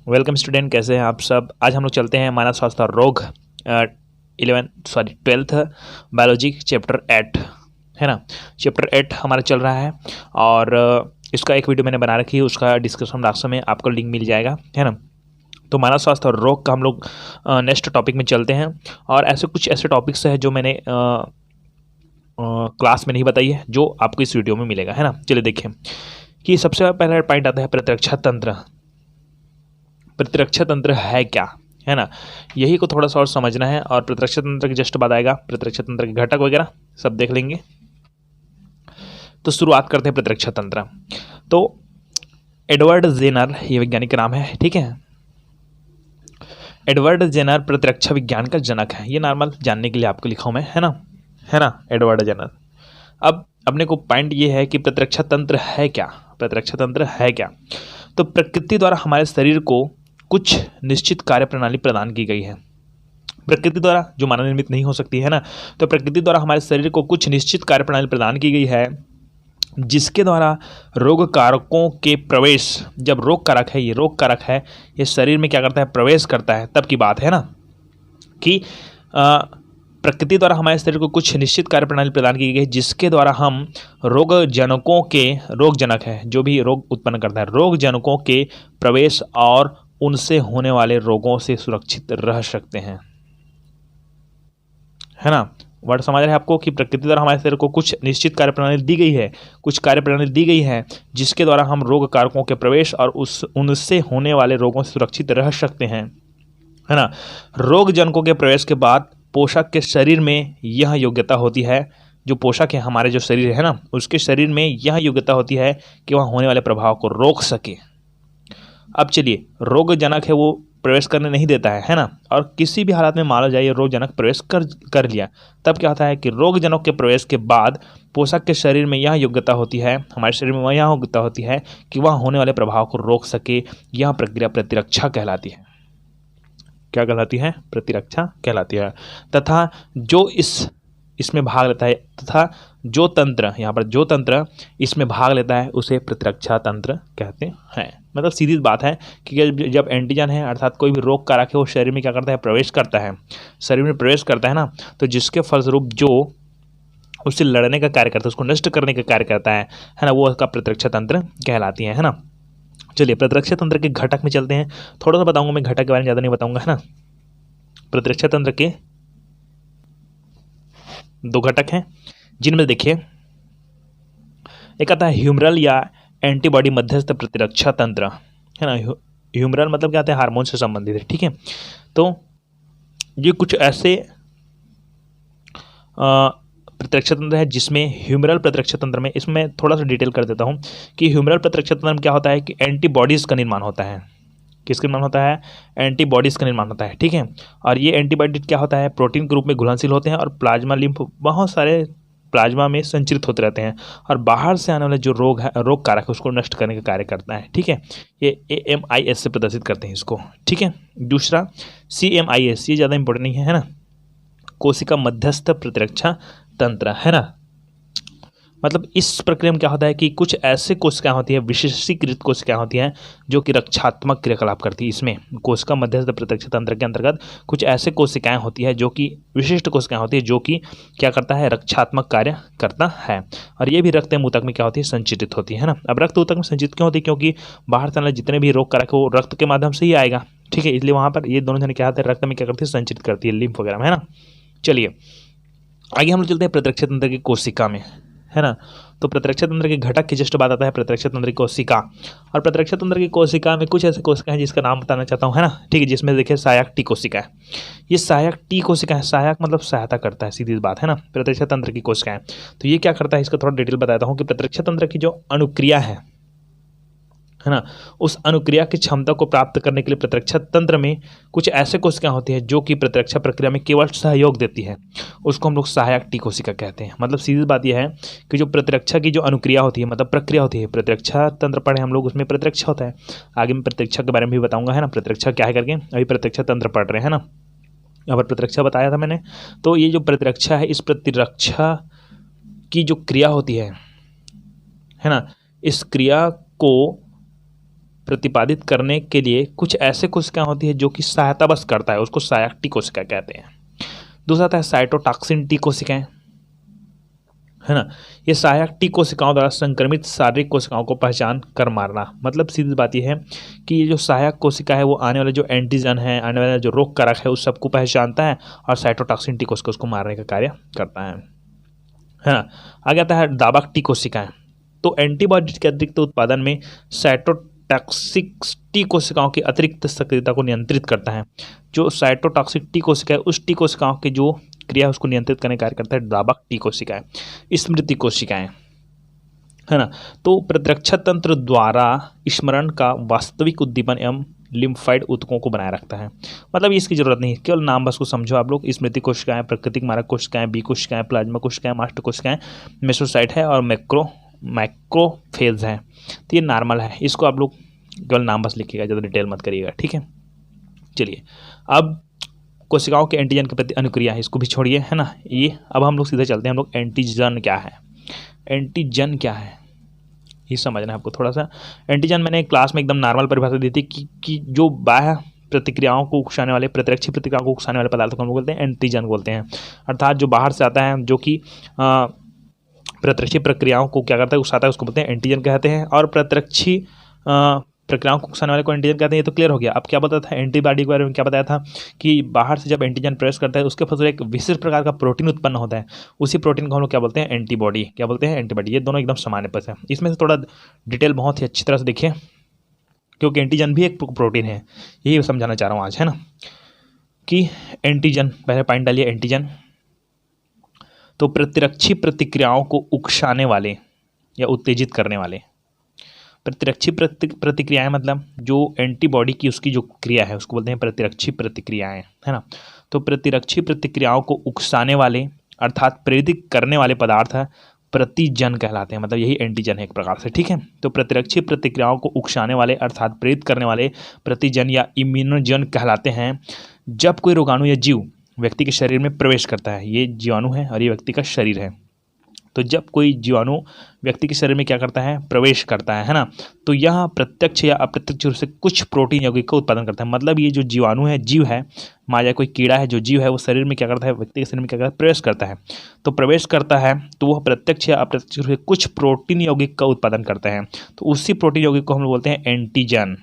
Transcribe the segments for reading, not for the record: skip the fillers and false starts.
Welcome student, कैसे हैं आप सब। आज हम लोग चलते हैं मानव स्वास्थ्य और रोग 12th बायोलॉजी चैप्टर 8 है ना। चैप्टर 8 हमारा चल रहा है और इसका एक वीडियो मैंने बना रखी है, उसका डिस्क्रिप्शन बॉक्स में आपको लिंक मिल जाएगा, है ना। तो मानव स्वास्थ्य और रोग का हम लोग नेक्स्ट टॉपिक में चलते हैं और ऐसे टॉपिक्स है जो मैंने क्लास में नहीं बताई है, जो आपको इस वीडियो में मिलेगा, है ना। चलिए देखें कि सबसे पहला पॉइंट आता है प्रतिरक्षा तंत्र। प्रतिरक्षा तंत्र है क्या, है ना, यही को थोड़ा सा और समझना है। और प्रतिरक्षा तंत्र के जस्ट बाद आएगा प्रतिरक्षा तंत्र के घटक वगैरह सब देख लेंगे। तो शुरुआत करते हैं प्रतिरक्षा तंत्र। तो एडवर्ड जेनर ये वैज्ञानिक का नाम है, ठीक है। एडवर्ड जेनर प्रतिरक्षा विज्ञान का जनक है, ये नॉर्मल जानने के लिए आपको लिखा हूं मैं, है ना, एडवर्ड जेनर। अब अपने को पॉइंट ये है कि प्रतिरक्षा तंत्र है क्या। प्रतिरक्षा तंत्र है क्या, तो प्रकृति द्वारा हमारे शरीर को कुछ निश्चित कार्य प्रणाली प्रदान की गई है। प्रकृति द्वारा जो मानव निर्मित नहीं हो सकती है ना, तो प्रकृति द्वारा हमारे शरीर को कुछ निश्चित कार्य प्रणाली प्रदान की गई है, जिसके द्वारा रोग कारकों के प्रवेश, जब रोग कारक है, ये रोग कारक है, ये शरीर में क्या करता है, प्रवेश करता है, तब की बात है ना कि प्रकृति द्वारा हमारे शरीर को कुछ निश्चित कार्य प्रणाली प्रदान की गई है, जिसके द्वारा हम रोग जनकों के, रोग जनक है जो भी रोग उत्पन्न करता है, रोग जनकों के प्रवेश और उनसे होने वाले रोगों से सुरक्षित रह सकते हैं, है ना। वर्ड समझ रहे हैं आपको कि प्रकृति द्वारा हमारे शरीर को कुछ निश्चित कार्य प्रणाली दी गई है, कुछ कार्य प्रणाली दी गई है, जिसके द्वारा हम रोग कारकों के प्रवेश और उनसे होने वाले रोगों से सुरक्षित रह सकते हैं, है ना। रोग जनकों के प्रवेश के बाद पोषक के शरीर में यह योग्यता होती है, जो पोषक है हमारे जो शरीर है ना, उसके शरीर में यह योग्यता होती है कि वह होने वाले प्रभाव को रोक सके। अब चलिए, रोग जनक है वो प्रवेश करने नहीं देता है ना, और किसी भी हालत में मान लो जाए रोग जनक प्रवेश कर लिया, तब क्या होता है कि रोग जनक के प्रवेश के बाद पोषक के शरीर में यह योग्यता होती है, हमारे शरीर में यह योग्यता होती है कि वह होने वाले प्रभाव को रोक सके। यह प्रक्रिया प्रतिरक्षा कहलाती है। क्या कहलाती है? प्रतिरक्षा कहलाती है। तथा जो इसमें भाग लेता है, तथा जो तंत्र, यहाँ पर जो तंत्र इसमें भाग लेता है, उसे प्रतिरक्षा तंत्र कहते हैं। मतलब सीधी बात है कि जब एंटीजन है, अर्थात कोई भी रोग कारक है, वो शरीर में क्या करता है, प्रवेश करता है, शरीर में प्रवेश करता है ना, तो जिसके फलस्वरूप जो उससे लड़ने का कार्य करता है, उसको नष्ट करने का कार्य करता है ना, वो उसका प्रतिरक्षा तंत्र कहलाती है ना। चलिए प्रतिरक्षा तंत्र के घटक में चलते हैं। थोड़ा सा बताऊंगा मैं, घटक के बारे में ज़्यादा नहीं बताऊंगा, है ना। प्रतिरक्षा तंत्र के दो घटक हैं, जिनमें देखिए एक आता है ह्यूमरल या एंटीबॉडी मध्यस्थ प्रतिरक्षा तंत्र, है ना। ह्यूमरल मतलब क्या आता है, हार्मोन से संबंधित है, ठीक है। तो ये कुछ ऐसे प्रतिरक्षा तंत्र है जिसमें ह्यूमरल प्रतिरक्षा तंत्र में, इसमें थोड़ा सा डिटेल कर देता हूँ कि ह्यूमरल प्रतिरक्षा तंत्र में क्या होता है कि एंटीबॉडीज़ का निर्माण होता है। किसका निर्माण होता है? एंटीबॉडीज़ का निर्माण होता है, ठीक है। और ये एंटीबॉडी क्या होता है, प्रोटीन के रूप में घुलनशील होते हैं और प्लाज्मा लिम्फ बहुत सारे प्लाज्मा में संचित होते रहते हैं, और बाहर से आने वाले जो रोग है, रोग कारक है, उसको नष्ट करने का कार्य करता है, ठीक है। ये AMIS से प्रदर्शित करते हैं इसको, ठीक है। दूसरा CMIS, ये ज़्यादा इंपॉर्टेंट नहीं है ना, कोशिका मध्यस्थ प्रतिरक्षा तंत्र, है ना। मतलब इस प्रक्रिया में क्या होता है कि कुछ ऐसे कोशिकाएं होती है, विशेषीकृत कोशिकाएं होती हैं, जो कि रक्षात्मक क्रियाकलाप करती है। इसमें कोशिका मध्यस्थ प्रतिरक्षा तंत्र के अंतर्गत कुछ ऐसे कोशिकाएं होती है, जो कि विशिष्ट कोशिकाएं होती है, जो कि क्या करता है, रक्षात्मक कार्य करता है। और ये भी रक्त ऊतक में क्या होती है, संचित होती है ना। अब रक्त ऊतक में संचित क्यों होती है? क्योंकि बाहर से जितने भी रोग कारक है वो रक्त के माध्यम से ही आएगा, ठीक है। इसलिए वहाँ पर ये दोनों जने क्या होते हैं, रक्त में क्या करती है, संचित करती है, लिम्फ वगैरह में, है ना। चलिए आगे हम लोग चलते हैं प्रतिरक्षा तंत्र की कोशिका में, है ना। तो प्रतिरक्षा तंत्र के घटक की जस्ट बात आता है प्रतिरक्षा तंत्र की कोशिका। और प्रतिरक्षा तंत्र की कोशिका में कुछ ऐसे कोशिका हैं जिसका नाम बताना चाहता हूँ, है ना, ठीक है। जिसमें देखिए सहायक टी कोशिका है, ये सहायक टी कोशिका है। सहायक मतलब सहायता करता है, सीधी बात है ना, प्रतिरक्षा तंत्र की कोशिका है। तो ये क्या करता है, इसका थोड़ा डिटेल बताता हूँ कि प्रतिरक्षा तंत्र की जो अनुक्रिया है ना, उस अनुक्रिया की क्षमता को प्राप्त करने के लिए प्रतिरक्षा तंत्र में कुछ ऐसे कोशिकाएं होती है जो कि प्रतिरक्षा प्रक्रिया में केवल सहयोग देती है, उसको हम लोग सहायक टी कोशिका कहते हैं। मतलब सीधी बात यह है कि जो प्रतिरक्षा की जो अनुक्रिया होती है, मतलब प्रक्रिया होती है, प्रतिरक्षा तंत्र पढ़े हम लोग, उसमें प्रतिरक्षा होता है। आगे मैं प्रतिरक्षा के बारे में भी बताऊंगा, है ना, प्रतिरक्षा क्या है करके। अभी प्रतिरक्षा तंत्र पढ़ रहे हैं ना, यहाँ पर प्रतिरक्षा बताया था मैंने। तो ये जो प्रतिरक्षा है, इस प्रतिरक्षा की जो क्रिया होती है ना, इस क्रिया को प्रतिपादित करने के लिए कुछ ऐसे कोशिकाएं होती है जो कि सहायता बस करता है, उसको सहायक टी कोशिका कहते हैं। दूसरा आता है साइटोटॉक्सिन टी कोशिकाएं, है ना। ये सहायक टी कोशिकाओं द्वारा संक्रमित शारीरिक कोशिकाओं को पहचान कर मारना। मतलब सीधी बात यह है कि ये जो सहायक कोशिका है वो आने वाले जो एंटीजन है, आने वाला जो रोग कारक है उस सबको पहचानता है और साइटोटॉक्सिन टी कोशिका उसको मारने का कार्य करता है ना। आगे आता है दाबक टी कोशिकाएं। तो एंटीबॉडी के अतिरिक्त उत्पादन में साइटोटॉक्सिक टी कोशिकाओं की अतिरिक्त सक्रियता को नियंत्रित करता है। जो साइटोटॉक्सिक टी कोशिका है उस टी कोशिकाओं की जो क्रिया है उसको नियंत्रित करने का कार्य करता है दाबक टी कोशिकाएं, स्मृति कोशिकाएं, है ना। तो प्रतिरक्षा तंत्र द्वारा स्मरण का वास्तविक उद्दीपन एवं लिम्फाइड ऊतकों को बनाए रखता है। मतलब इसकी जरूरत नहीं है, केवल नाम बस को समझो आप लोग। स्मृति कोशिकाएं, प्राकृतिक मारक कोशिकाएं, बी कोशिकाएं, प्लाज्मा कोशिकाएं, मास्टर कोशिकाएं, मेसोसाइट है और मैक्रोफेज है। तो ये नॉर्मल है, इसको आप लोग केवल नाम बस लिखिएगा, ज़्यादा डिटेल मत करिएगा, ठीक है। चलिए अब कोशिकाओं के एंटीजन के प्रति अनुक्रिया है, इसको भी छोड़िए, है ना। ये अब हम लोग सीधे चलते हैं, हम लोग एंटीजन क्या है, एंटीजन क्या है ये समझना है आपको थोड़ा सा। एंटीजन मैंने क्लास में एकदम नॉर्मल परिभाषा दी थी कि जो बाह्य प्रतिक्रियाओं को उकसाने वाले, प्रतिरक्षी प्रतिक्रियाओं को उकसाने वाले पदार्थों को हम लोग बोलते हैं एंटीजन बोलते हैं। अर्थात जो बाहर से आता है, जो कि प्रतिरक्षी प्रक्रियाओं को क्या करता है, उकसाता है, उसको बोलते हैं एंटीजन कहते हैं। और प्रतिरक्षी प्रक्रियाओं को उकसाने वाले को एंटीजन कहते हैं। ये तो क्लियर हो गया। अब क्या बताया था एंटीबॉडी के बारे में, क्या बताया था कि बाहर से जब एंटीजन प्रवेश करता है उसके फलस्वरूप एक विशिष्ट प्रकार का प्रोटीन उत्पन्न होता है, उसी प्रोटीन को हम लोग क्या बोलते हैं, एंटीबॉडी। क्या बोलते हैं, एंटीबॉडी। ये दोनों एकदम सामान्य पद है। इसमें से थोड़ा डिटेल बहुत ही अच्छी तरह से देखिए, क्योंकि एंटीजन भी एक प्रोटीन है, यही समझाना चाह रहा हूँ आज, है ना। कि एंटीजन, पहले पॉइंट डालिए एंटीजन। तो प्रतिरक्षी प्रतिक्रियाओं को उकसाने वाले या उत्तेजित करने वाले, प्रतिरक्षी प्रतिक्रियाएं मतलब जो एंटीबॉडी की उसकी जो क्रिया है उसको बोलते हैं प्रतिरक्षी प्रतिक्रियाएं, है ना। तो प्रतिरक्षी प्रतिक्रियाओं को उकसाने वाले अर्थात प्रेरित करने वाले पदार्थ प्रतिजन कहलाते हैं। मतलब यही एंटीजन है एक प्रकार से, ठीक है। तो प्रतिरक्षी प्रतिक्रियाओं को उकसाने वाले अर्थात प्रेरित करने वाले प्रतिजन या इम्यूनोजन कहलाते हैं। जब कोई रोगाणु या जीव व्यक्ति के शरीर में प्रवेश करता है, ये जीवाणु है और ये व्यक्ति का शरीर है, तो जब कोई जीवाणु व्यक्ति के शरीर में क्या करता है, प्रवेश करता है ना, तो यह प्रत्यक्ष या अप्रत्यक्ष रूप से कुछ प्रोटीन यौगिक का उत्पादन करता है। मतलब ये जो जीवाणु है, जीव है, मान कोई कीड़ा है, जो जीव है वो शरीर में क्या करता है, व्यक्ति के शरीर में क्या करता है, प्रवेश करता है। तो प्रवेश करता है तो वह प्रत्यक्ष या अप्रत्यक्ष रूप से कुछ प्रोटीन यौगिक का उत्पादन करता है। तो उसी प्रोटीन यौगिक को हम लोग बोलते हैं एंटीजन।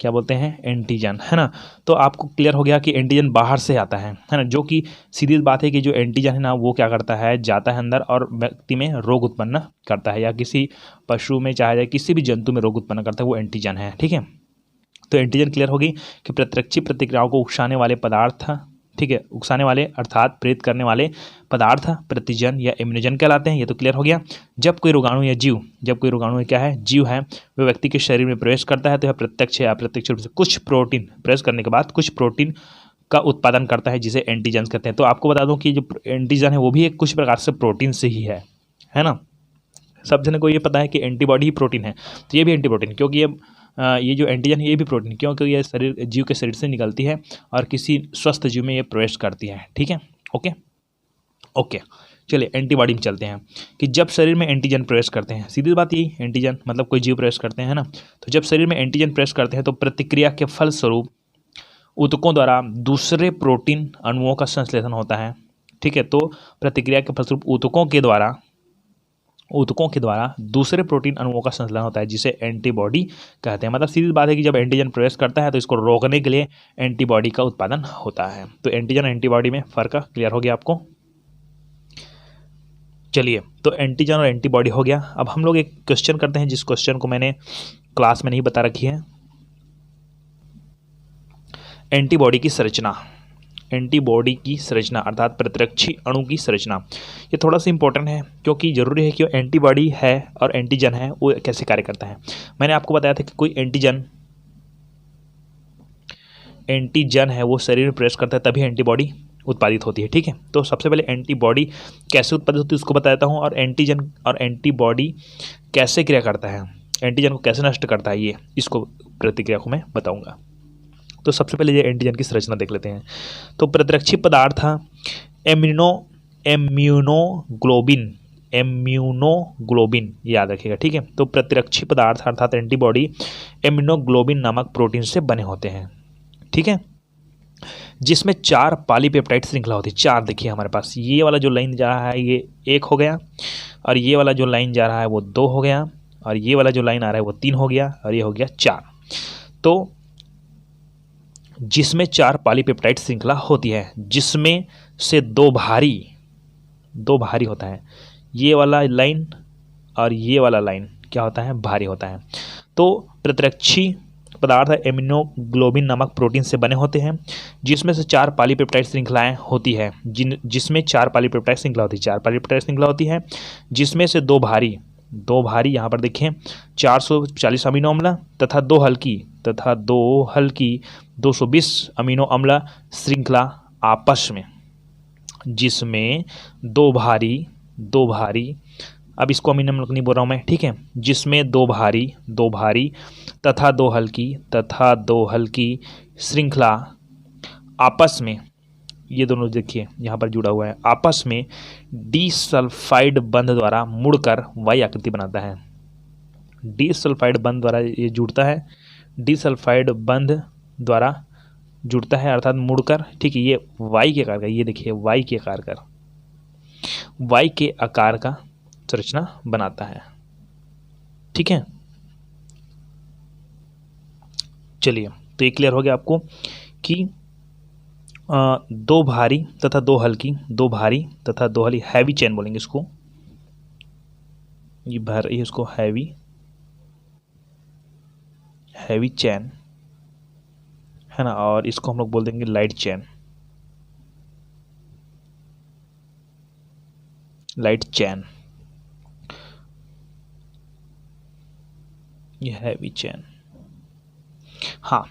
क्या बोलते हैं, एंटीजन, है ना। तो आपको क्लियर हो गया कि एंटीजन बाहर से आता है ना। जो कि सीधी बात है कि जो एंटीजन है ना वो क्या करता है, जाता है अंदर और व्यक्ति में रोग उत्पन्न करता है, या किसी पशु में चाहे जाए किसी भी जंतु में रोग उत्पन्न करता है, वो एंटीजन है, ठीक है। तो एंटीजन क्लियर होगी कि प्रतिरक्षी प्रतिक्रियाओं को उकसाने वाले पदार्थ, ठीक है, उकसाने वाले अर्थात प्रेरित करने वाले पदार्थ प्रतिजन या इम्यूनोजन कहलाते हैं। ये तो क्लियर हो गया। जब कोई रोगाणु या जीव, जब कोई रोगाणु क्या है, जीव है, वह व्यक्ति के शरीर में प्रवेश करता है तो यह प्रत्यक्ष या अप्रत्यक्ष रूप से कुछ प्रोटीन, प्रवेश करने के बाद कुछ प्रोटीन का उत्पादन करता है, जिसे एंटीजन कहते हैं। तो आपको बता दूं कि जो एंटीजन है वो भी एक कुछ प्रकार से प्रोटीन से ही है ना। सब जने को ये पता है कि एंटीबॉडी ही प्रोटीन है, तो ये भी एंटी प्रोटीन, क्योंकि ये जो एंटीजन है ये भी प्रोटीन, क्योंकि ये शरीर, जीव के शरीर से निकलती है और किसी स्वस्थ जीव में ये प्रवेश करती है, ठीक है। ओके चलिए एंटीबॉडी में चलते हैं कि जब शरीर में एंटीजन प्रवेश करते हैं, सीधी बात यही, एंटीजन मतलब कोई जीव प्रवेश करते हैं ना, तो जब शरीर में एंटीजन प्रवेश करते हैं तो प्रतिक्रिया के फलस्वरूप ऊतकों द्वारा दूसरे प्रोटीन अणुओं का संश्लेषण होता है, ठीक है। तो प्रतिक्रिया के फलस्वरूप ऊतकों के द्वारा दूसरे प्रोटीन अणुओं का संश्लेषण होता है, जिसे एंटीबॉडी कहते हैं। मतलब सीधी बात है कि जब एंटीजन प्रवेश करता है तो इसको रोकने के लिए एंटीबॉडी का उत्पादन होता है। तो एंटीजन एंटीबॉडी में फर्क क्लियर हो गया आपको। चलिए, तो एंटीजन और एंटीबॉडी हो गया। अब हम लोग एक क्वेश्चन करते हैं, जिस क्वेश्चन को मैंने क्लास में नहीं बता रखी है। एंटीबॉडी की संरचना, एंटीबॉडी की संरचना अर्थात प्रतिरक्षी अणु की संरचना, ये थोड़ा सा इंपॉर्टेंट है, क्योंकि जरूरी है कि एंटीबॉडी है और एंटीजन है वो कैसे कार्य करता है। मैंने आपको बताया था कि कोई एंटीजन है वो शरीर में प्रवेश करता है तभी एंटीबॉडी उत्पादित होती है, ठीक है। तो सबसे पहले एंटीबॉडी कैसे उत्पादित होती है उसको बताता हूँ, और एंटीजन और एंटीबॉडी कैसे क्रिया करता है, एंटीजन को कैसे नष्ट करता है, ये इसको प्रतिक्रिया को मैं बताऊँगा। तो सबसे पहले ये एंटीजन की संरचना देख लेते हैं। तो प्रतिरक्षी पदार्थ इम्यूनोग्लोबिन इम्यूनोग्लोबिन, याद रखिएगा, ठीक है। तो प्रतिरक्षी पदार्थ अर्थात एंटीबॉडी इम्यूनोग्लोबिन नामक प्रोटीन से बने होते हैं, ठीक है, जिसमें 4 पॉलीपेप्टाइड श्रृंखला होती है। 4 देखिए हमारे पास, ये वाला जो लाइन जा रहा है ये 1 हो गया, और ये वाला जो लाइन जा रहा है वो 2 हो गया, और ये वाला जो लाइन आ रहा है वो 3 हो गया, और ये हो गया 4। तो जिसमें 4 पॉलीपेप्टाइड श्रृंखला होती है, जिसमें से दो भारी होता है। ये वाला लाइन और ये वाला लाइन क्या होता है, भारी होता है। तो प्रतिरक्षी पदार्थ इम्यूनोग्लोबिन नामक प्रोटीन से बने होते हैं, जिसमें से 4 पॉलीपेप्टाइड श्रृंखलाएं होती है, जिसमें 4 पॉलीपेप्टाइड श्रृंखला होती है, 4 पॉलीपेप्टाइड श्रृंखला होती है, जिसमें से दो भारी यहाँ पर देखें 440 अमीनो अम्ल तथा दो हल्की 220 अमीनो अम्ल श्रृंखला आपस में, जिसमें दो भारी, अब इसको अमीनो अम्ल नहीं बोल रहा हूँ मैं, ठीक है, जिसमें दो भारी तथा दो हल्की श्रृंखला आपस में, ये दोनों देखिए यहाँ पर जुड़ा हुआ है, आपस में डिसल्फाइड बंध द्वारा मुड़कर वाई आकृति बनाता है। डिसल्फाइड बंध द्वारा ये जुड़ता है, डिसल्फाइड बंध द्वारा जुड़ता है अर्थात मुड़कर, ठीक है, ये वाई के आकार का, ये देखिए वाई के आकार का संरचना बनाता है, ठीक है। चलिए, तो ये क्लियर हो गया आपको कि दो भारी तथा दो हल्की हैवी चेन बोलेंगे इसको, ये इसको हैवी चेन है ना, और इसको हम लोग बोल देंगे लाइट चेन, ये हैवी चेन। हाँ,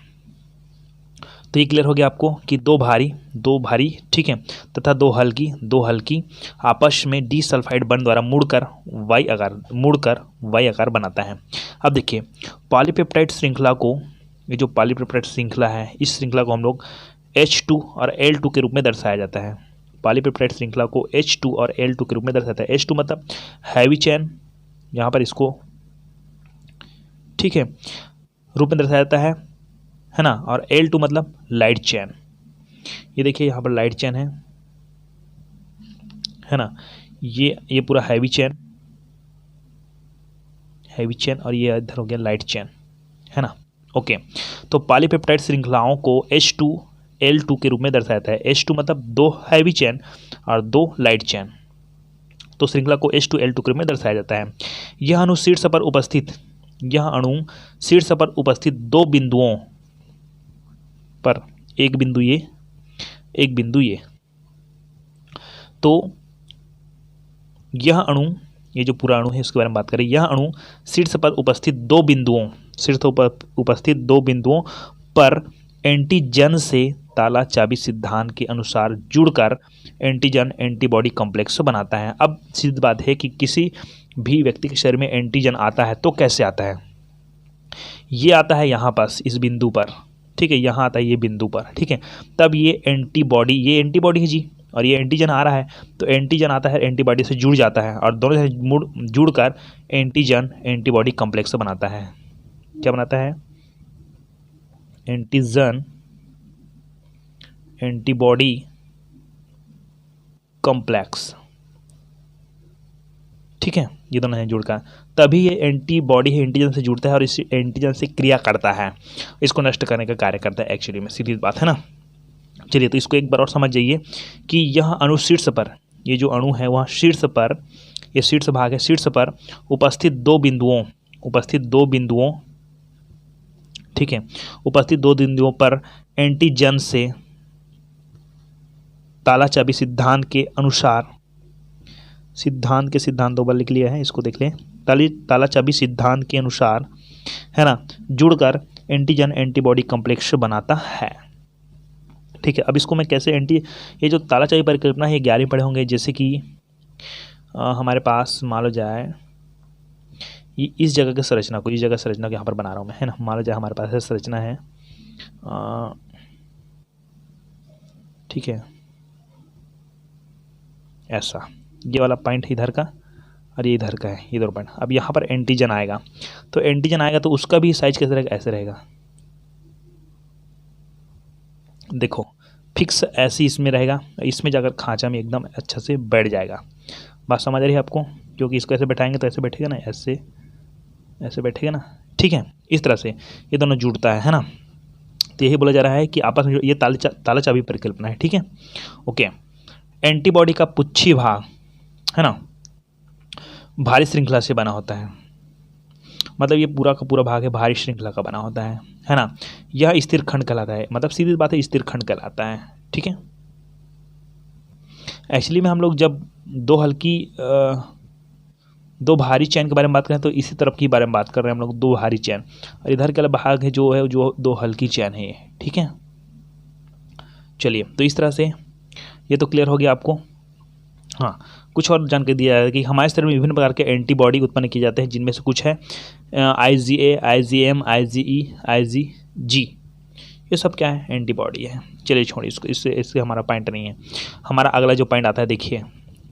तो ये क्लियर हो गया आपको कि दो भारी ठीक है, तथा दो हल्की आपस में डिसल्फाइड बंध द्वारा मुड़कर वाई आकार बनाता है। अब देखिए पॉलीपेप्टाइड श्रृंखला को, ये जो पॉलीपेप्टाइड श्रृंखला है, इस श्रृंखला को हम लोग H2 और L2 के रूप में दर्शाया जाता है। पॉलीपेप्टाइड श्रृंखला को H2 और L2 के रूप में दर्शाता है। H2 मतलब हैवी चेन, यहाँ पर इसको, ठीक है, रूप में दर्शाया जाता है ना, और L2 मतलब लाइट चेन। ये देखिए यहाँ पर लाइट चेन है ना, ये पूरा हैवी चेन, और ये इधर हो गया लाइट चेन, है ना। ओके, तो पॉलीपेप्टाइड श्रृंखलाओं को H2 L2 के रूप में दर्शाया जाता है। H2 मतलब दो हैवी चेन और दो लाइट चेन, तो श्रृंखला को H2 L2 के रूप में दर्शाया जाता है। यह अणु शीर्ष पर उपस्थित दो बिंदुओं पर, एक बिंदु ये, तो यह अणु, ये जो पूरा अणु है इसके बारे में बात करें, यह अणु शीर्ष पर उपस्थित दो बिंदुओं पर एंटीजन से ताला चाबी सिद्धांत के अनुसार जुड़कर एंटीजन एंटीबॉडी कॉम्प्लेक्स बनाता है। अब सीधी बात है कि किसी भी व्यक्ति के शरीर में एंटीजन आता है तो कैसे आता है, ये आता है यहाँ पास इस बिंदु पर, ठीक है, यहाँ आता है ये बिंदु पर, ठीक है, तब ये एंटीबॉडी है जी, और ये एंटीजन आ रहा है, तो एंटीजन आता है एंटीबॉडी से जुड़ जाता है, और दोनों से जुड़कर एंटीजन एंटीबॉडी कॉम्प्लेक्स बनाता है। क्या बनाता है, एंटीजन एंटीबॉडी कॉम्प्लेक्स, ठीक है, ये दोनों हैं जुड़कर, तभी ये एंटीबॉडी है एंटीजन से जुड़ता है और इस एंटीजन से क्रिया करता है, इसको नष्ट करने का कार्य करता है एक्चुअली में, सीधी बात है ना। चलिए, तो इसको एक बार और समझ जाइए कि यह अणु शीर्ष पर, ये जो अणु है वह शीर्ष पर, ये शीर्ष भाग है, शीर्ष पर उपस्थित दो बिंदुओं, ठीक है, उपस्थित दो बिंदुओं पर एंटीजन से ताला चाबी सिद्धांत के अनुसार, सिद्धांत दो बार लिख लिया है, इसको देख लें, ताला चाबी सिद्धांत के अनुसार, है ना, जुड़कर एंटीजन एंटीबॉडी कॉम्प्लेक्स बनाता है, ठीक है। अब इसको मैं कैसे ये जो ताला चाबी परिकल्पना है ये 11वीं पढ़े होंगे, जैसे कि हमारे पास मान लो जाए ये इस जगह की संरचना को, यहाँ पर बना रहा हूँ मैं, है ना, मान लो जाए हमारे पास संरचना है, ठीक है, ऐसा, ये वाला पॉइंट इधर का और ये इधर का है, ये 2 पॉइंट। अब यहाँ पर एंटीजन आएगा, तो एंटीजन आएगा तो उसका भी साइज कैसे रहेगा, ऐसे रहेगा। देखो फिक्स ऐसे इसमें रहेगा, इसमें जाकर खांचा में एकदम अच्छा से बैठ जाएगा। बात समझ रही है आपको, क्योंकि इसको ऐसे बैठाएंगे तो ऐसे बैठेगा ना, ऐसे ऐसे बैठेगा ना, ठीक है। इस तरह से ये दोनों जुड़ता है ना। तो यही बोला जा रहा है कि आपस में ये ताला चाबी परिकल्पना है, ठीक है, ओके। एंटीबॉडी का पुच्छी भाग है ना भारी श्रृंखला से बना होता है, मतलब ये पूरा का पूरा भाग है भारी श्रृंखला का बना होता है ना। यह स्थिर खंड कहलाता है, मतलब सीधी बात है स्थिर खंड कहलाता है, ठीक है। एक्चुअली में हम लोग जब दो भारी चैन के बारे में बात करें तो इसी तरफ की बारे में बात कर रहे हैं हम लोग, 2 भारी चैन, और इधर का भाग है जो 2 हल्की चैन है, ठीक है। चलिए, तो इस तरह से ये तो क्लियर हो गया आपको। हाँ, कुछ और जानकारी दिया है कि हमारे शरीर में विभिन्न प्रकार के एंटीबॉडी उत्पन्न किए जाते हैं, जिनमें से कुछ है IgA, IgM, IgE, IgG, ये सब क्या है, एंटीबॉडी है। चलिए छोड़िए इसको, इससे हमारा पॉइंट नहीं है। हमारा अगला जो पॉइंट आता है, देखिए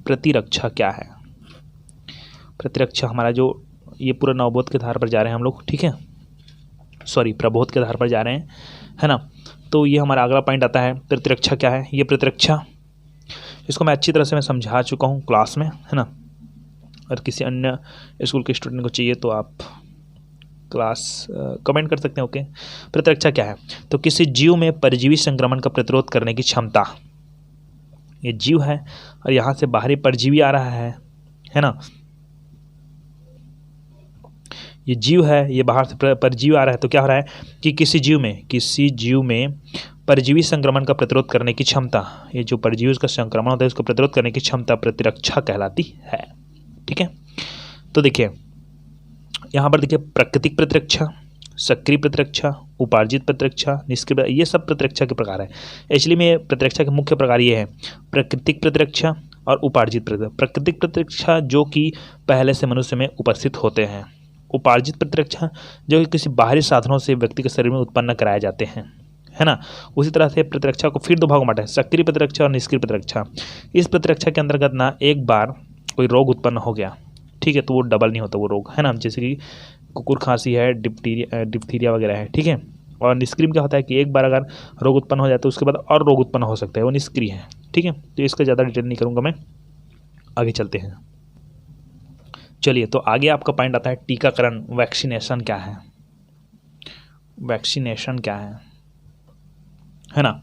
प्रतिरक्षा क्या है। प्रतिरक्षा हमारा जो ये पूरा नवबोध के आधार पर जा रहे हैं हम लोग, ठीक है, सॉरी प्रबोध के आधार पर जा रहे हैं, है ना। तो ये हमारा अगला पॉइंट आता है, प्रतिरक्षा क्या है। ये प्रतिरक्षा, इसको मैं अच्छी तरह से समझा चुका हूँ क्लास में, है ना। और किसी अन्य स्कूल के स्टूडेंट को चाहिए तो आप क्लास कमेंट कर सकते हैं, ओके। प्रतिरक्षा क्या है, तो किसी जीव में परजीवी संक्रमण का प्रतिरोध करने की क्षमता। ये जीव है और यहाँ से बाहरी परजीवी आ रहा है ना। ये जीव है, ये बाहर से परजीवी आ रहा है, तो क्या हो रहा है कि किसी जीव में परजीवी संक्रमण का प्रतिरोध करने की क्षमता, ये जो परजीवी का संक्रमण होता है उसको प्रतिरोध करने की क्षमता प्रतिरक्षा कहलाती है, ठीक है। तो देखिए यहाँ पर देखिए प्राकृतिक प्रतिरक्षा, सक्रिय प्रतिरक्षा, उपार्जित प्रतिरक्षा, निष्क्रिय, ये सब प्रतिरक्षा के प्रकार है। एक्चुअली में प्रतिरक्षा के मुख्य प्रकार ये है, प्राकृतिक प्रतिरक्षा और उपार्जित प्रतिरक्षा। प्राकृतिक प्रतिरक्षा जो कि पहले से मनुष्य में उपस्थित होते हैं, उपार्जित प्रतिरक्षा जो कि किसी बाहरी साधनों से व्यक्ति के शरीर में उत्पन्न कराए जाते हैं, है ना। उसी तरह से प्रतिरक्षा को फिर 2 भागों में बांटा है, सक्रिय प्रतिरक्षा और निष्क्रिय प्रतिरक्षा। इस प्रतिरक्षा के अंतर्गत ना एक बार कोई रोग उत्पन्न हो गया, ठीक है, तो वो डबल नहीं होता वो रोग, है ना। जैसे कि कुकुर खांसी है, डिप्थीरिया वगैरह है, ठीक है। और निष्क्रिय क्या होता है कि एक बार अगर रोग उत्पन्न हो जाए तो उसके बाद और रोग उत्पन्न हो सकता है, वो निष्क्रिय है, ठीक है। तो इसका ज़्यादा डिटेल नहीं करूँगा मैं, आगे चलते हैं। चलिए, तो आगे आपका पॉइंट आता है टीकाकरण, वैक्सीनेशन क्या है। वैक्सीनेशन क्या है ना।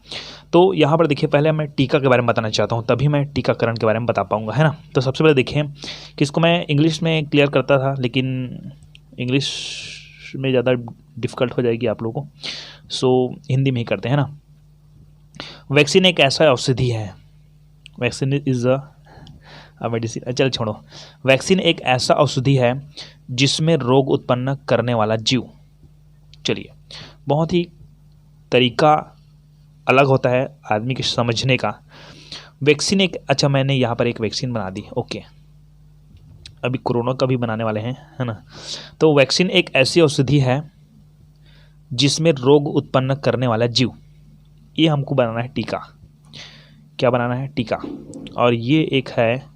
तो यहाँ पर देखिए पहले मैं टीका के बारे में बताना चाहता हूँ, तभी मैं टीकाकरण के बारे में बता पाऊँगा, है ना। तो सबसे पहले देखिए कि इसको मैं इंग्लिश में क्लियर करता था, लेकिन इंग्लिश में ज़्यादा डिफ़िकल्ट हो जाएगी आप लोगों को, सो हिंदी में ही करते हैं ना। वैक्सीन एक ऐसा औषधि है, वैक्सीन इज़ अ मेडिसिन, चल छोड़ो। वैक्सीन एक ऐसा औषधि है जिसमें रोग उत्पन्न करने वाला जीव, चलिए बहुत ही तरीका अलग होता है आदमी के समझने का। वैक्सीन एक, अच्छा मैंने यहाँ पर एक वैक्सीन बना दी, ओके, अभी कोरोना का भी बनाने वाले हैं, है ना। तो वैक्सीन एक ऐसी औषधि है जिसमें रोग उत्पन्न करने वाला जीव, ये हमको बनाना है टीका। क्या बनाना है, टीका। और ये एक है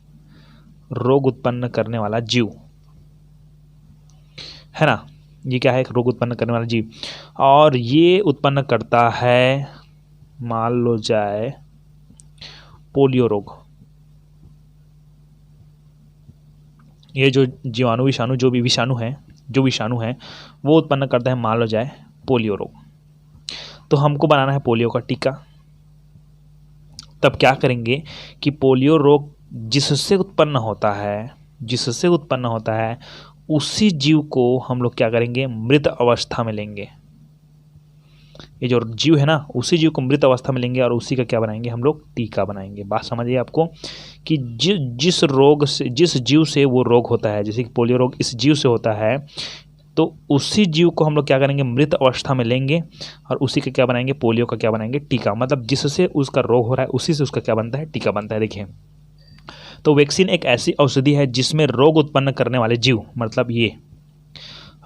रोग उत्पन्न करने वाला जीव, है ना। ये क्या है, एक रोग उत्पन्न करने वाला जीव, और ये उत्पन्न करता है, मान लो जाए पोलियो रोग। ये जो जीवाणु विषाणु जो विषाणु है वो उत्पन्न करता है, मान लो जाए पोलियो रोग। तो हमको बनाना है पोलियो का टीका। तब क्या करेंगे कि पोलियो रोग जिससे उत्पन्न होता है उसी जीव को हम लोग क्या करेंगे, मृत अवस्था में लेंगे। ये जो जीव है ना, उसी जीव को मृत अवस्था में लेंगे और उसी का क्या बनाएंगे, हम लोग टीका बनाएंगे। बात समझिए आपको कि जिस जीव से वो रोग होता है, जैसे कि पोलियो रोग इस जीव से होता है, तो उसी जीव को हम लोग क्या करेंगे, मृत अवस्था में लेंगे और उसी का क्या बनाएंगे, पोलियो का क्या बनाएंगे, टीका। मतलब जिससे उसका रोग हो रहा है उसी से उसका क्या बनता है, टीका बनता है। देखिए, तो वैक्सीन एक ऐसी औषधि है जिसमें रोग उत्पन्न करने वाले जीव, मतलब ये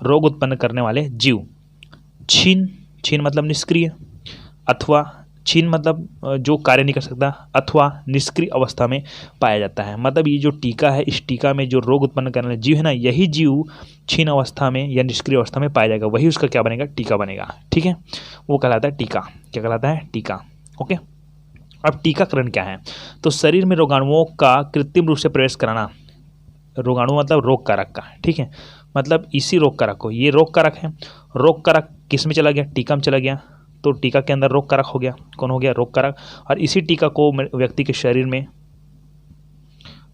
रोग उत्पन्न करने वाले जीव, छीन मतलब निष्क्रिय, अथवा क्षीण मतलब जो कार्य नहीं कर सकता अथवा निष्क्रिय अवस्था में पाया जाता है। मतलब ये जो टीका है, इस टीका में जो रोग उत्पन्न करने वाला जीव है ना, यही जीव क्षीण अवस्था में या निष्क्रिय अवस्था में पाया जाएगा, वही उसका क्या बनेगा, टीका बनेगा। ठीक है, वो कहलाता है टीका। क्या कहलाता है, टीका। ओके, अब टीकाकरण क्या है, तो शरीर में रोगाणुओं का कृत्रिम रूप से प्रवेश कराना। रोगाणु मतलब रोग कारक का, ठीक है, मतलब इसी रोग कारक को, ये रोग कारक है, रोग कारक किस में चला गया, टीका में चला गया, तो टीका के अंदर रोग कारक हो गया, कौन हो गया, रोग कारक। और इसी टीका को व्यक्ति के शरीर में,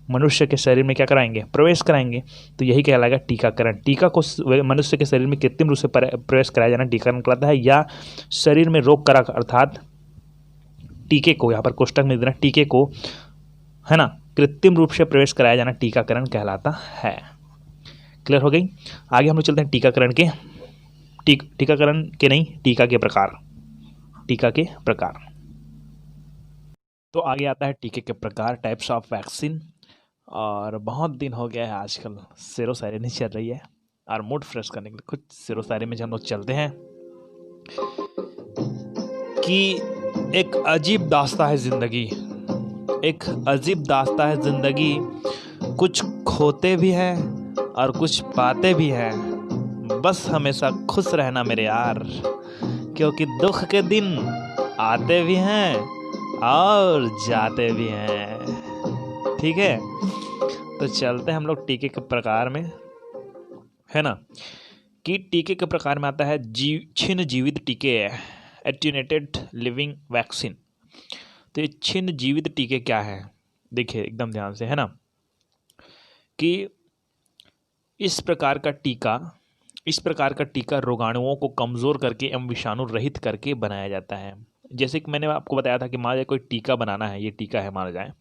मनुष्य के शरीर में क्या कराएंगे, प्रवेश कराएंगे, तो यही कहलाएगा टीकाकरण। टीका को मनुष्य के शरीर में कृत्रिम रूप से प्रवेश कराया जाना टीकाकरण कहलाता है, या शरीर में रोग कारक अर्थात टीके को, यहाँ पर कोष्टक में देना, टीके को है ना, कृत्रिम रूप से प्रवेश कराया जाना टीकाकरण कहलाता है। क्लियर हो गई। आगे हम लोग चलते हैं टीकाकरण के, टीकाकरण के नहीं, टीका के प्रकार, टीका के प्रकार। तो आगे आता है टीके के प्रकार, टाइप्स ऑफ वैक्सीन। और बहुत दिन हो गया है, आजकल शेरो शायरी नहीं चल रही है, और मूड फ्रेश करने के लिए कुछ शेरो शायरी में हम लोग चलते हैं कि एक अजीब दास्ता है जिंदगी, एक अजीब दास्ता है जिंदगी, कुछ खोते भी हैं और कुछ पाते भी हैं, बस हमेशा खुश रहना मेरे यार, क्योंकि दुख के दिन आते भी हैं और जाते भी हैं। ठीक है, तो चलते हैं हम लोग टीके के प्रकार में, है ना, कि टीके के प्रकार में आता है क्षीण जीवित टीके, एटेन्यूएटेड लिविंग वैक्सीन। तो ये क्षीण जीवित टीके क्या है, देखिए एकदम ध्यान से, है ना, कि इस प्रकार का टीका रोगाणुओं को कमज़ोर करके एवं विषाणु रहित करके बनाया जाता है। जैसे कि मैंने आपको बताया था कि मान जाए कोई टीका बनाना है, ये टीका है माना जाए,